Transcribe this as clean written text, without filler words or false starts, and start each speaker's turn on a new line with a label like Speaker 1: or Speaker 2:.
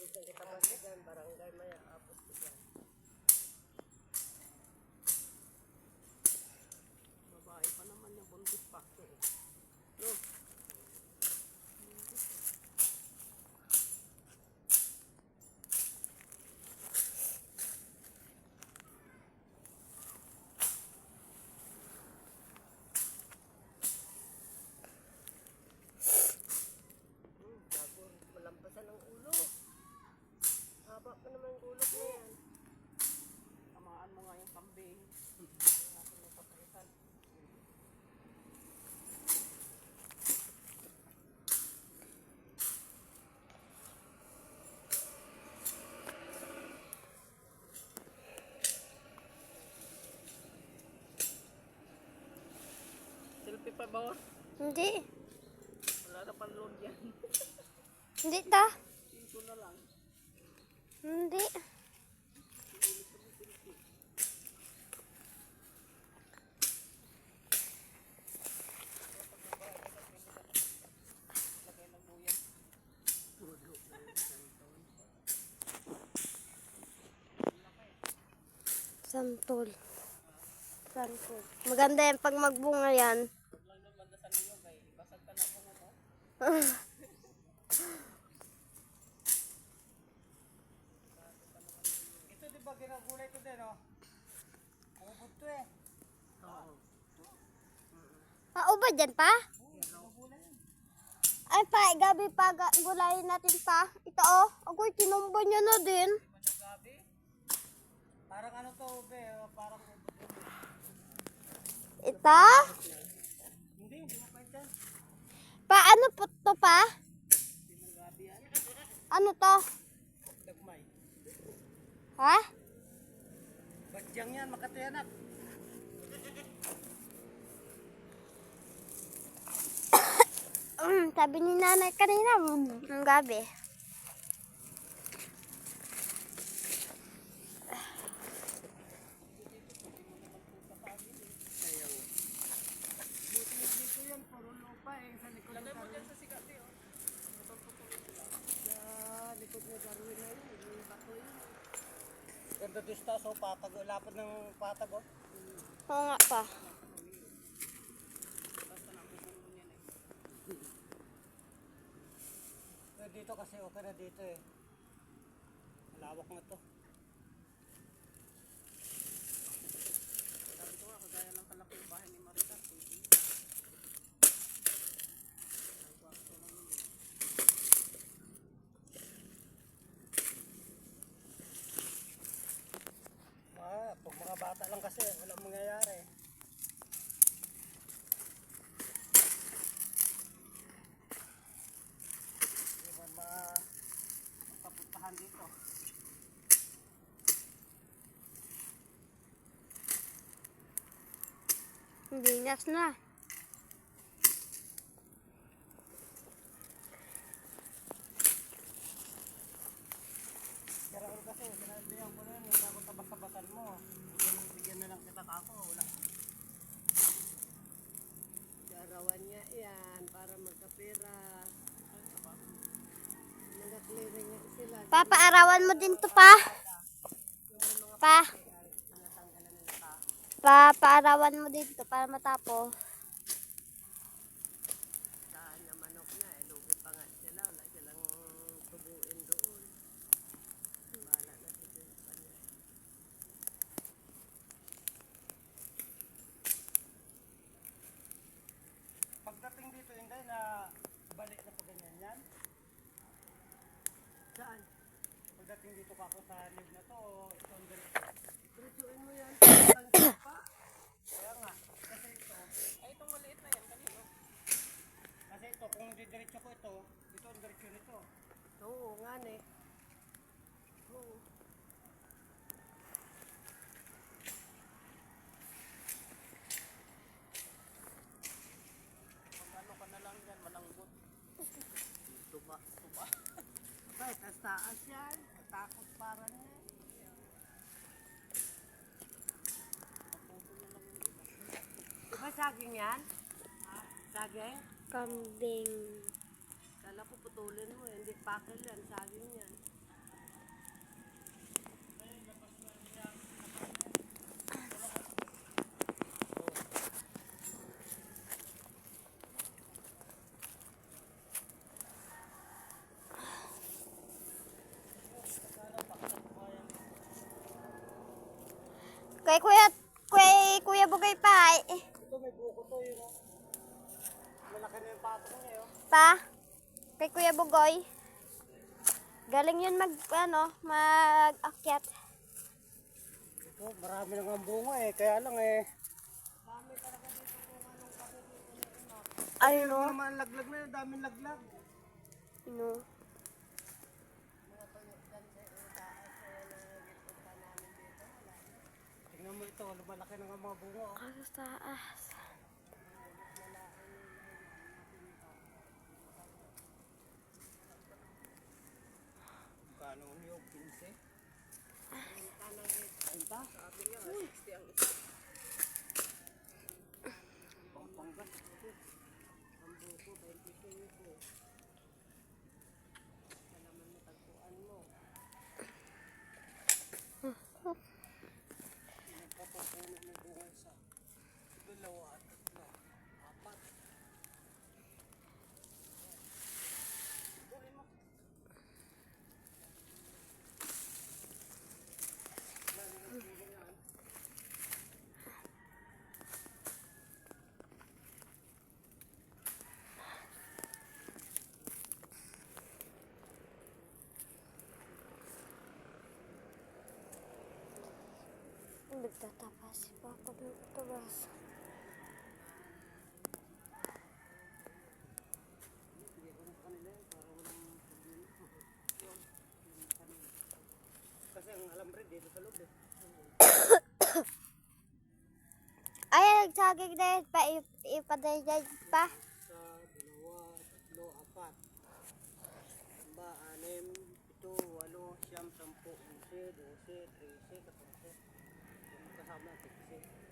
Speaker 1: Isang kita masigan, barangay maya, apos yan. Babae pa naman yung buntis pa. No? Bago malampasan ang ulo. Haba pa naman yung ulo na yan. Tamaan mo nga yung kambing. Akin yung papalitan. Selfie pa ba?
Speaker 2: Hindi.
Speaker 1: Wala na pang load yan.
Speaker 2: Hindi ta.
Speaker 1: Ito na lang.
Speaker 2: Hindi. Santol. Santol. Maganda yan pag magbunga yan.
Speaker 1: Ito di ba ginagulay ko din, oh? Kubot to eh. Oo.
Speaker 2: Ubad yan pa? Ay pa, gabi pa, gulayin natin pa. Ito oh, agoy, tinumba niya na din.
Speaker 1: Parang ano to, be? Parang...
Speaker 2: Ito?
Speaker 1: Hindi mo pa ito.
Speaker 2: Pa, ano po to pa? Ano to?
Speaker 1: Dagmay.
Speaker 2: Ha?
Speaker 1: Badyang yan, Makati anak.
Speaker 2: Sabi ni nanay kanina, ng gabi.
Speaker 1: Dito yan, puro lupa eh. Sa likod ng Darwin. Sa Sigati, oh. Sa likod ng Darwin na yun. Yung bato yun. Ganda dista, so patag. Lapad ng patag, oh.
Speaker 2: Oo nga pa.
Speaker 1: Dito kasi okay na dito eh. Malawak na to. Sabi ko nga, kagaya lang kalaki yung bahay ni Marita. Pag mga bata lang kasi, walang mangyayari. Hindi man makapuntahan dito.
Speaker 2: Linas na.
Speaker 1: Karaon kasi, sinabihan ko na yun, hindi ako tabas-tabasan mo. Bigyan na lang kita kako, wala. Karawan niya yan, para magkapira. Nag-clearing nga sila.
Speaker 2: Papaarawan mo din to pa. Pa. Papaarawan mo din to para matapos.
Speaker 1: Saan na manok niya, eh, lugi pa nga sila, wala silang tubuin doon. Bahala na si Papa niya. Pagdating dito, hindi na balik na pa ganyan yan. Saan? Pagdating dito ka ako sa live na to, ito ang diretsuin mo yan. Pa. Kaya nga, kasi ito, ay itong maliit na yan, kanino? Kasi ito, kung didiretso ko ito ang diretsyo nito. Oo, nga ne. Oo. Magano ka na lang yan, malanggot. Tuba. Ay, taas yan. Takot para niya. Diba saging yan? Saging?
Speaker 2: Kambing.
Speaker 1: Kala ko putulin mo, hindi pakil yan, saging yan.
Speaker 2: Kay Kuya Bugay pa.
Speaker 1: Ito may buko to yun. Oh. Malaki na yung pato niya yun.
Speaker 2: Pa. Kay Kuya Bugoy. Galing yun mag-akyat.
Speaker 1: Ito, marami lang ang bunga eh. Kaya lang eh.
Speaker 2: Ayun
Speaker 1: Ito
Speaker 2: o.
Speaker 1: naman laglag na yun. Daming laglag.
Speaker 2: Ano?
Speaker 1: Tingnan mo ito. Lumalaki na nga mga bunga. Oh.
Speaker 2: Sa taas.
Speaker 1: Kano yung 15? Anta? Sabi niya, 60 ang isa. Pangpangas. Ang buko, 25 po. Alaman mo, tagpuan mo. Nagpapapunan ng bunga isa. Dalawa at tatlo. Apat. Tuloy mo.
Speaker 2: Nagtatapas pa ako ng tubas.
Speaker 1: Kasi ang alambre dito sa loob eh.
Speaker 2: Ay, nagsagig na yun pa. Ipadayad pa.
Speaker 1: Isa, dalawa, tatlo, apat. Ba, 6, 7, 8, 9, 10, 11, 12, 13, 14. Yung kasama, 15.